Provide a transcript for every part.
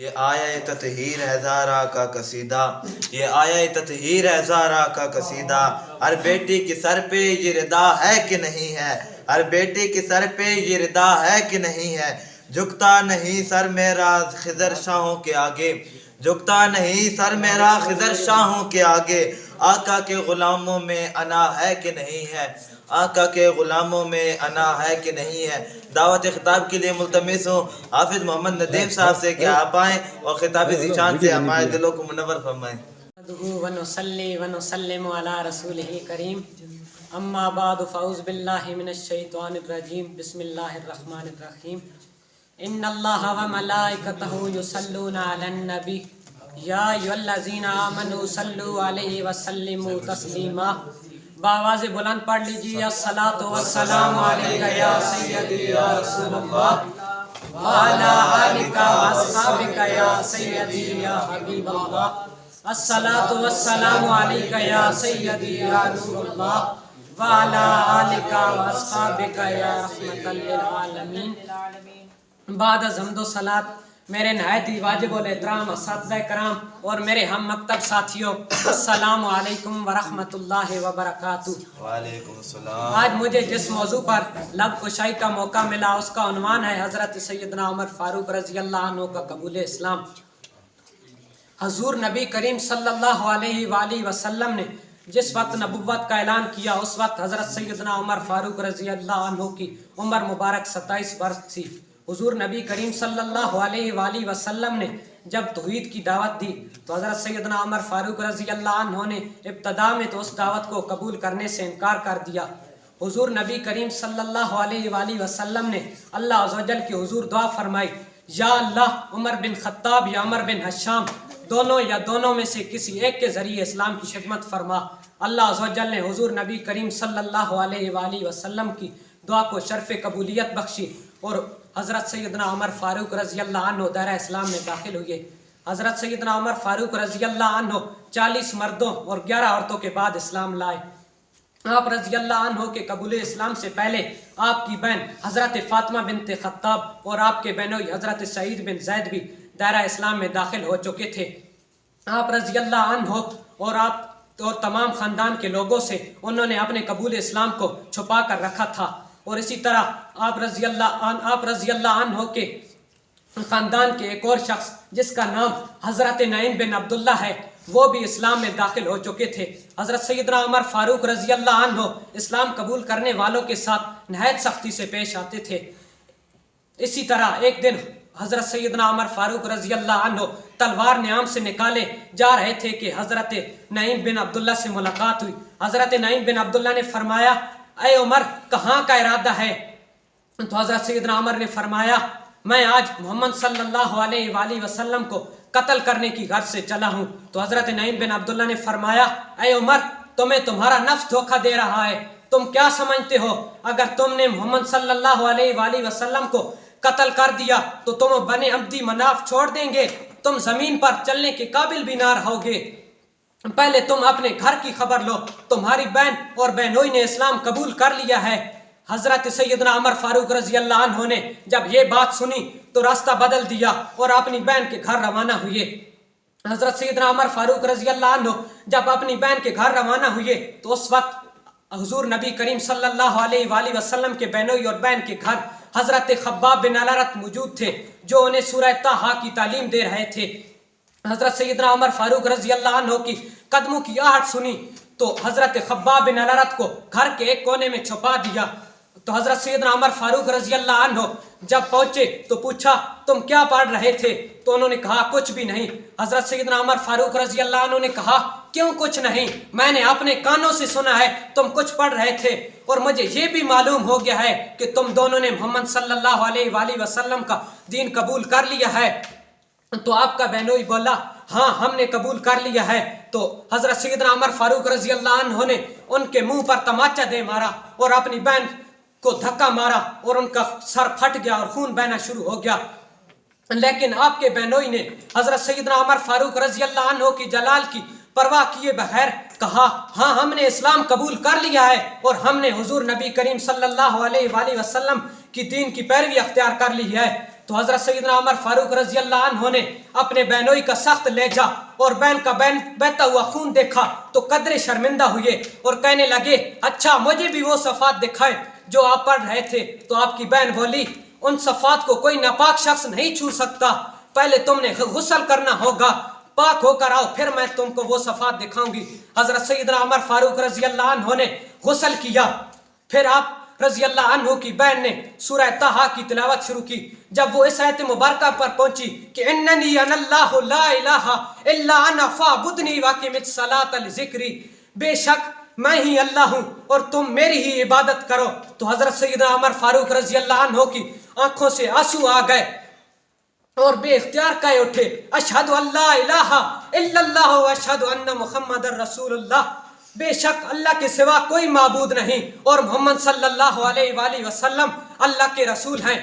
یہ آیا تطہیر ہے زہرا کا قصیدہ، یہ آیا تطہیر ہے زہرا کا قصیدہ، ہر بیٹی کے سر پہ یہ ردا ہے کہ نہیں ہے، ہر بیٹی کے سر پہ یہ ردا ہے کہ نہیں ہے، جھکتا نہیں سر میرا خضر شاہوں کے آگے، جھکتا نہیں سر میرا خضر شاہوں کے آگے، آقا کے غلاموں میں انا ہے کہ نہیں ہے، آقا کے غلاموں میں انا ہے کہ نہیں ہے۔ دعوت خطاب کے لیے ملتمس ہوں حافظ محمد ندیم صاحب سے کہ آپ آئیں اور خطاب ذیشان سے ہمارے دلوں کو منور فرمائیں۔ ونصلی ونسلم علی رسولہ الکریم، اما بعد فاعوذ باللہ من الشیطان الرجیم، بسم اللہ الرحمن الرحیم۔ ان اللہ وملائکتہ یصلون علی النبی یا ایھا الذین آمنوا صلوا علیہ وسلموا تسلیما۔ بآواز بلند پڑھ لیجیے، الصلاۃ والسلام علیک یا سیدی یا رسول اللہ وعلی آلک واصحابک یا سیدی یا حبیب اللہ، الصلاۃ والسلام علیک یا سیدی یا نور اللہ وعلی آلک واصحابک یا رحمۃ للعالمین۔ بعد از حمد و صلاۃ میرے نہایت ہی واجب الاحترام اساتذہ کرام اور میرے ہم مکتب ساتھیوں، السلام علیکم ورحمۃ اللہ وبرکاتہ۔ وعلیکم السلام۔ آج مجھے جس موضوع پر لب کشائی کا موقع ملا اس کا عنوان ہے حضرت سیدنا عمر فاروق رضی اللہ عنہ کا قبول اسلام۔ حضور نبی کریم صلی اللہ علیہ وآلہ وسلم نے جس وقت نبوت کا اعلان کیا اس وقت حضرت سیدنا عمر فاروق رضی اللہ عنہ کی عمر مبارک 27 برس تھی۔ حضور نبی کریم صلی اللہ علیہ وآلہ وسلم نے جب توحید کی دعوت دی تو حضرت سیدنا عمر فاروق رضی اللہ عنہ نے ابتدا میں تو اس دعوت کو قبول کرنے سے انکار کر دیا۔ حضور نبی کریم صلی اللہ علیہ وآلہ وسلم نے اللہ عز و جل کی حضور دعا فرمائی، یا اللہ عمر بن خطاب یا عمر بن حشام دونوں یا دونوں میں سے کسی ایک کے ذریعے اسلام کی خدمت فرما۔ اللہ عز و جل نے حضور نبی کریم صلی اللہ علیہ وآلہ وسلم کی دعا کو شرف قبولیت بخشی اور حضرت سیدنا عمر فاروق رضی اللہ عنہ دائرہ اسلام میں داخل ہوئے۔ حضرت سیدنا عمر فاروق رضی اللہ عنہ 40 مردوں اور 11 عورتوں کے بعد اسلام لائے۔ آپ رضی اللہ عنہ کے قبول اسلام سے پہلے آپ کی بہن حضرت فاطمہ بنت خطاب اور آپ کے بہنوئی حضرت سعید بن زید بھی دائرہ اسلام میں داخل ہو چکے تھے۔ آپ رضی اللہ عنہ اور آپ اور تمام خاندان کے لوگوں سے انہوں نے اپنے قبول اسلام کو چھپا کر رکھا تھا، اور اسی طرح آپ رضی اللہ عنہ کے خاندان کے ایک اور شخص جس کا نام حضرت نعیم بن عبداللہ ہے وہ بھی اسلام میں داخل ہو چکے تھے۔ حضرت سیدنا عمر فاروق رضی اللہ عنہ اسلام قبول کرنے والوں کے ساتھ نہایت سختی سے پیش آتے تھے۔ اسی طرح ایک دن حضرت سیدنا عمر فاروق رضی اللہ عنہ تلوار نیام سے نکالے جا رہے تھے کہ حضرت نعیم بن عبداللہ سے ملاقات ہوئی۔ حضرت نعیم بن عبداللہ نے فرمایا، اے عمر کہاں کا ارادہ ہے؟ تو حضرت سیدنا عمر نے فرمایا، میں آج محمد صلی اللہ علیہ وآلہ وسلم کو قتل کرنے کی غرض سے چلا ہوں۔ تو حضرت نعیم بن عبداللہ نے فرمایا، اے عمر تمہیں تمہارا نفس دھوکہ دے رہا ہے، تم کیا سمجھتے ہو اگر تم نے محمد صلی اللہ علیہ وآلہ وسلم کو قتل کر دیا تو تم بنی عبدی مناف چھوڑ دیں گے، تم زمین پر چلنے کے قابل بھی نہ رہو گے۔ پہلے تم اپنے گھر کی خبر لو، تمہاری بہن اور بہنوئی نے اسلام قبول کر لیا ہے۔ حضرت سیدنا عمر فاروق رضی اللہ عنہ نے جب یہ بات سنی تو راستہ بدل دیا اور اپنی بہن کے گھر روانہ ہوئے۔ حضرت سیدنا عمر فاروق رضی اللہ عنہ جب اپنی بہن کے گھر روانہ ہوئے تو اس وقت حضور نبی کریم صلی اللہ علیہ وآلہ وسلم کے بہنوئی اور بہن کے گھر حضرت خباب بن الارت موجود تھے جو انہیں سورہ طٰہٰ کی تعلیم دے رہے تھے۔ حضرت سیدنا عمر فاروق رضی اللہ عنہ کی قدموں کی آہٹ سنی تو حضرت خباب بن الارت کو گھر کے ایک کونے میں چھپا دیا۔ تو حضرت سیدنا عمر فاروق رضی اللہ عنہ جب پہنچے تو پوچھا، تم کیا پڑھ رہے تھے؟ تو انہوں نے کہا، کچھ بھی نہیں۔ حضرت سیدنا عمر فاروق رضی اللہ عنہ نے کہا، کیوں کچھ نہیں؟ میں نے اپنے کانوں سے سنا ہے تم کچھ پڑھ رہے تھے، اور مجھے یہ بھی معلوم ہو گیا ہے کہ تم دونوں نے محمد صلی اللہ علیہ وآلہ وسلم کا دین قبول کر لیا ہے۔ تو آپ کا بہنوئی بولا، ہاں ہم نے قبول کر لیا ہے۔ تو حضرت سیدنا عمر فاروق رضی اللہ عنہ نے ان کے منہ پر تماچا دے مارا اور اپنی بہن کو دھکا مارا اور ان کا سر پھٹ گیا اور خون بہنا شروع ہو گیا۔ لیکن آپ کے بہنوئی نے حضرت سیدنا عمر فاروق رضی اللہ عنہ کی جلال کی پرواہ کیے بغیر کہا، ہاں ہم نے اسلام قبول کر لیا ہے اور ہم نے حضور نبی کریم صلی اللہ علیہ وآلہ وسلم کی دین کی پیروی اختیار کر لی ہے۔ تو حضرت سیدنا عمر فاروق رضی اللہ عنہ نے اپنے بہنوئی کا سخت لہجہ اور بہن کا بہتا ہوا خون دیکھا تو قدرے شرمندہ ہوئے اور کہنے لگے اچھا مجھے بھی وہ صفات دکھائیں جو آپ پڑھ رہے تھے۔ تو آپ کی بہن بولی ان صفات کو کوئی ناپاک شخص نہیں چھو سکتا، پہلے تم نے غسل کرنا ہوگا، پاک ہو کر آؤ پھر میں تم کو وہ صفات دکھاؤں گی۔ حضرت سیدنا عمر فاروق رضی اللہ عنہ نے غسل کیا، پھر آپ رضی اللہ عنہ کی بہن نے سورہ طٰہٰ کی تلاوت شروع کی۔ جب وہ اس آیت مبارکہ پر پہنچی کہ اننی انا اللہ لا الہ الا انا فاعبدنی واقم الصلاۃ لذکری، بے شک میں ہی اللہ ہوں اور تم میری ہی عبادت کرو، تو حضرت سیدنا عمر فاروق رضی اللہ عنہ کی آنکھوں سے آنسو آ گئے اور بے اختیار کہہ اٹھے اشہد ان لا الہ الا اللہ و اشہد ان محمد رسول اللہ، بے شک اللہ کے سوا کوئی معبود نہیں اور محمد صلی اللہ علیہ وآلہ وسلم اللہ کے رسول ہیں۔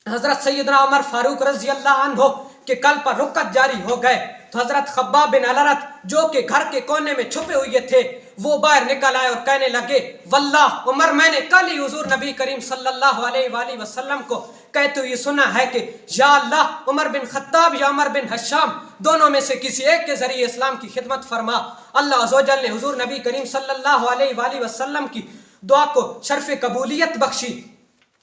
حضرت سیدنا عمر فاروق رضی اللہ عنہ کے قلب پر رکت جاری ہو گئے تو حضرت خباب بن الارت جو کہ گھر کے کونے میں چھپے ہوئے تھے وہ باہر نکل آئے اور کہنے لگے واللہ عمر میں نے کل ہی حضور نبی کریم صلی اللہ علیہ وآلہ وسلم کو کہتے ہوئے سنا ہے کہ یا اللہ عمر بن خطاب یا عمر بن حشام دونوں میں سے کسی ایک کے ذریعے اسلام کی خدمت فرما۔ اللہ عز و جل نے حضور نبی کریم صلی اللہ علیہ وآلہ وسلم کی دعا کو شرف قبولیت بخشی۔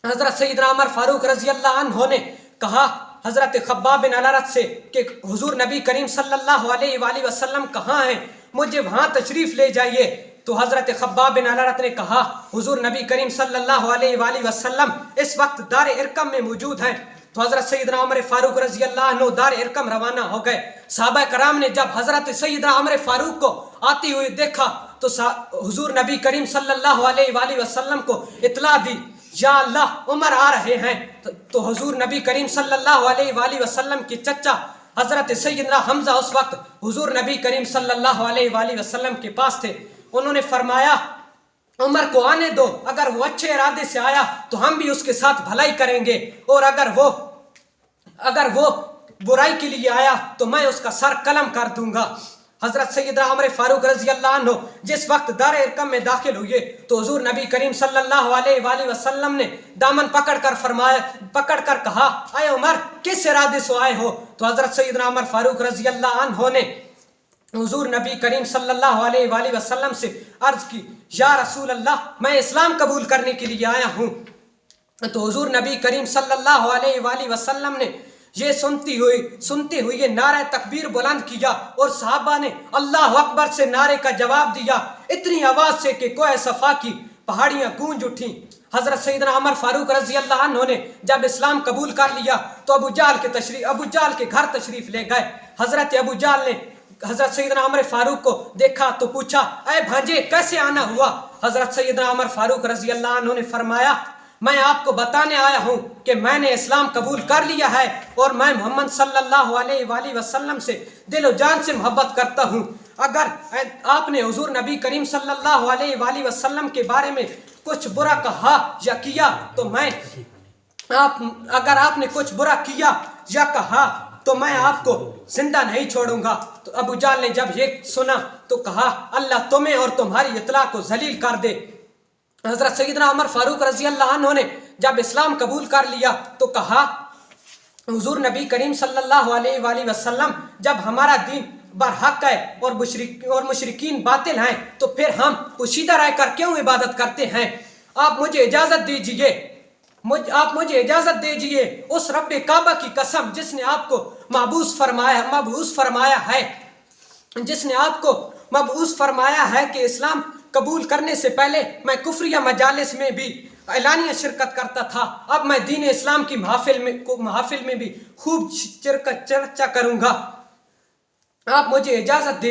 حضرت سیدنا عمر فاروق رضی اللہ عنہ نے کہا حضرت خباب بن الارت سے کہ حضور نبی کریم صلی اللہ علیہ وآلہ وسلم کہاں ہیں، مجھے وہاں تشریف لے جائیے۔ تو حضرت خباب بن الارت نے کہا حضور نبی کریم صلی اللہ علیہ وآلہ وسلم اس وقت دار ارقم میں موجود ہیں۔ تو حضرت سیدنا عمر فاروق رضی اللہ عنہ دار ارقم روانہ ہو گئے۔ صحابہ کرام نے جب حضرت سیدنا عمر فاروق کو آتی ہوئی دیکھا تو حضور نبی کریم صلی اللہ علیہ وآلہ وسلم کو اطلاع دی یا اللہ عمر آ رہے ہیں۔ تو حضور نبی کریم صلی اللہ علیہ وآلہ وسلم کے چچا حضرت سیدنا حمزہ اس وقت حضور نبی کریم صلی اللہ علیہ وآلہ وسلم کے پاس تھے۔ انہوں نے فرمایا عمر کو آنے دو، اگر وہ اچھے ارادے سے آیا تو ہم بھی اس کے ساتھ بھلائی کریں گے، اور اگر وہ برائی کے لیے آیا تو میں اس کا سر قلم کر دوں گا۔ حضرت سیدنا عمر فاروق رضی اللہ عنہ جس وقت دار ارقم میں داخل ہوئے تو حضور نبی کریم صلی اللہ علیہ وآلہ وسلم نے دامن پکڑ کر کہا اے عمر کس ارادے سے آئے ہو؟ تو حضرت سیدنا عمر فاروق رضی اللہ عنہ نے حضور نبی کریم صلی اللہ علیہ وآلہ وسلم سے عرض کی یا رسول اللہ میں اسلام قبول کرنے کے لیے آیا ہوں۔ تو حضور نبی کریم صلی اللہ علیہ وآلہ وسلم نے یہ سنتے ہوئے نعرہ تکبیر بلند کیا اور صحابہ نے اللہ اکبر سے نعرے کا جواب دیا اتنی آواز سے کہ کوہ صفا کی پہاڑیاں گونج اٹھیں۔ حضرت سیدنا عمر فاروق رضی اللہ عنہ نے جب اسلام قبول کر لیا تو ابو جہل کے گھر تشریف لے گئے۔ حضرت ابو جہل نے حضرت سیدنا عمر فاروق کو دیکھا تو پوچھا اے بھانجے کیسے آنا ہوا؟ حضرت سیدنا عمر فاروق رضی اللہ عنہ نے فرمایا میں آپ کو بتانے آیا ہوں کہ میں نے اسلام قبول کر لیا ہے اور میں محمد صلی اللہ علیہ وآلہ وسلم سے دل و جان سے محبت کرتا ہوں۔ اگر آپ نے حضور نبی کریم صلی اللہ علیہ وآلہ وسلم کے بارے میں کچھ برا کہا یا کیا تو میں آپ کو زندہ نہیں چھوڑوں گا۔ تو ابو جہل نے جب یہ سنا تو کہا اللہ تمہیں اور تمہاری اطلاع کو ذلیل کر دے۔ حضرت سیدنا عمر فاروق رضی اللہ عنہ نے جب اسلام قبول کر لیا تو کہا حضور نبی کریم صلی اللہ علیہ وآلہ وسلم جب ہمارا دین برحق ہے اور مشرکین باطل ہیں تو پھر ہم پوشیدہ رہ کر کیوں عبادت کرتے ہیں؟ آپ مجھے اجازت دیجئے اس رب کعبہ کی قسم جس نے آپ کو مبعوث فرمایا ہے کہ اسلام قبول کرنے سے پہلے میں کفریہ مجالس میں بھی اعلانیہ شرکت کرتا تھا، اب میں دین اسلام کی محافل میں بھی خوب چرچا کروں گا۔ آپ مجھے اجازت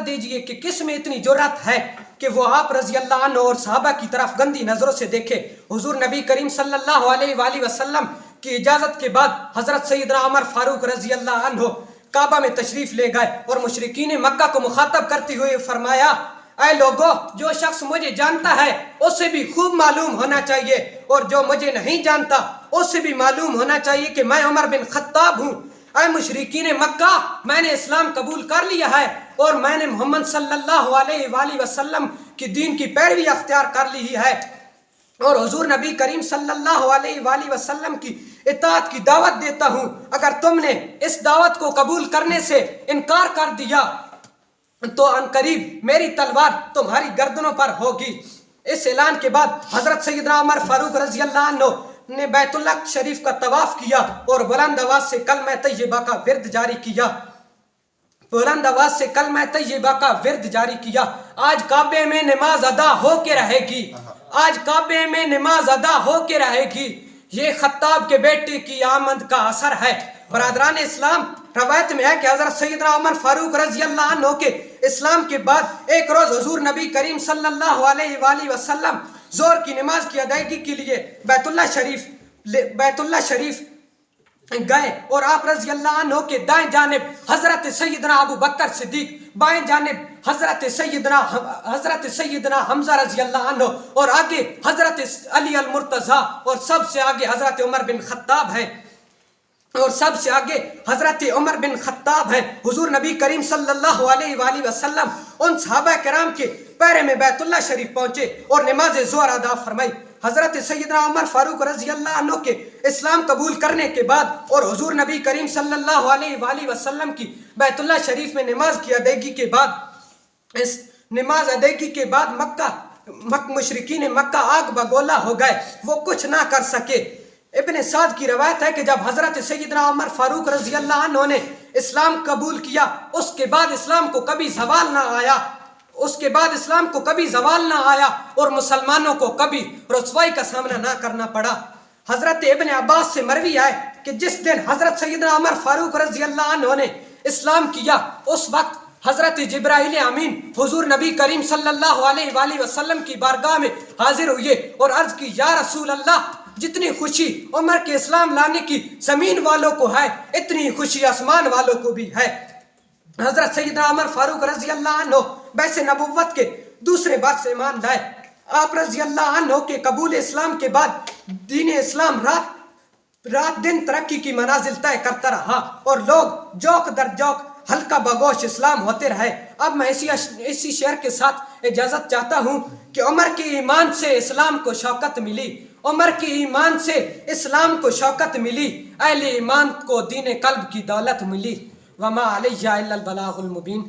دیجئے کہ کس میں اتنی جرأت ہے کہ وہ آپ رضی اللہ عنہ اور صحابہ کی طرف گندی نظروں سے دیکھے۔ حضور نبی کریم صلی اللہ علیہ وآلہ وسلم کی اجازت کے بعد حضرت سیدنا عمر فاروق رضی اللہ عنہ کعبہ میں تشریف لے گئے اور مشرکین مکہ کو مخاطب کرتے ہوئے فرمایا اے لوگو جو شخص مجھے جانتا ہے اسے بھی خوب معلوم ہونا چاہیے اور جو مجھے نہیں جانتا اسے بھی معلوم ہونا چاہیے کہ میں عمر بن خطاب ہوں۔ اے مشرکین مکہ میں نے اسلام قبول کر لیا ہے اور میں نے محمد صلی اللہ علیہ وآلہ وسلم کی دین کی پیروی اختیار کر لی ہے۔ اور حضور نبی کریم صلی اللہ علیہ وآلہ وسلم کی اطاعت کی دعوت دیتا ہوں. اگر تم نے اس دعوت کو قبول کرنے سے انکار کر دیا تو عنقریب میری تلوار تمہاری گردنوں پر ہوگی. اس اعلان کے بعد حضرت سیدنا عمر فاروق رضی اللہ عنہ نے بیت اللہ شریف کا طواف کیا اور بلند آواز سے کلمہ طیبہ کا ورد جاری کیا. بلند آواز سے کلمہ طیبہ کا ورد جاری کیا. آج کعبے میں نماز ادا ہو کے رہے گی. آج کعبے میں نماز ادا ہو کے رہے گی. یہ خطاب کے بیٹے کی آمد کا اثر ہے. برادران اسلام، روایت میں ہے کہ حضرت سیدنا عمر فاروق رضی اللہ عنہ کے اسلام کے بعد ایک روز حضور نبی کریم صلی اللہ علیہ وآلہ وسلم ظہر کی نماز کی ادائیگی کے لیے بیت اللہ شریف گئے اور آپ رضی اللہ عنہ کے دائیں جانب حضرت سیدنا ابو بکر صدیق، بائیں جانب حضرت سیدنا حمزہ رضی اللہ عنہ اور آگے حضرت علی المرتضیٰ اور سب سے آگے حضرت عمر بن خطاب ہے حضور نبی کریم صلی اللہ علیہ وآلہ وسلم ان صحابہ کرام کے پیرے میں بیت اللہ شریف پہنچے اور نماز ظہر ادا فرمائی. حضرت سیدنا عمر فاروق رضی اللہ عنہ کے اسلام قبول کرنے کے بعد اور حضور نبی کریم صلی اللہ علیہ وآلہ وسلم کی بیت اللہ شریف میں نماز کی ادائیگی کے بعد اس نماز ادائیگی کے بعد مشرکین مکہ آگ بگولا ہو گئے. وہ کچھ نہ کر سکے. ابن سعد کی روایت ہے کہ جب حضرت سیدنا عمر فاروق رضی اللہ عنہ نے اسلام قبول کیا اس کے بعد اسلام کو کبھی زوال نہ آیا اور مسلمانوں کو کبھی رسوائی کا سامنا نہ کرنا پڑا. حضرت ابن عباس سے مروی ہے کہ جس دن حضرت سیدنا عمر فاروق رضی اللہ عنہ نے اسلام کیا اس وقت حضرت جبرائیل امین حضور نبی کریم صلی اللہ علیہ وآلہ وسلم کی بارگاہ میں حاضر ہوئے اور عرض کی، یا رسول اللہ، جتنی خوشی عمر کے اسلام لانے کی زمین والوں کو ہے اتنی خوشی آسمان والوں کو بھی ہے. حضرت سیدنا عمر فاروق رضی اللہ عنہ بیعت نبوت کے دوسرے بار سے ایمان لائے. آپ رضی اللہ عنہ کے قبول اسلام کے بعد دین اسلام رات دن ترقی کی منازل طے کرتا رہا اور لوگ جوک در جوک ہلکا بگوش اسلام ہوتے رہے. اب میں اسی شعر کے ساتھ اجازت چاہتا ہوں کہ عمر کے ایمان سے اسلام کو شوکت ملی. عمر کے ایمان سے اسلام کو شوکت ملی. اہل ایمان کو دین قلب کی دولت ملی. وما علیہ الا البلاغ المبین.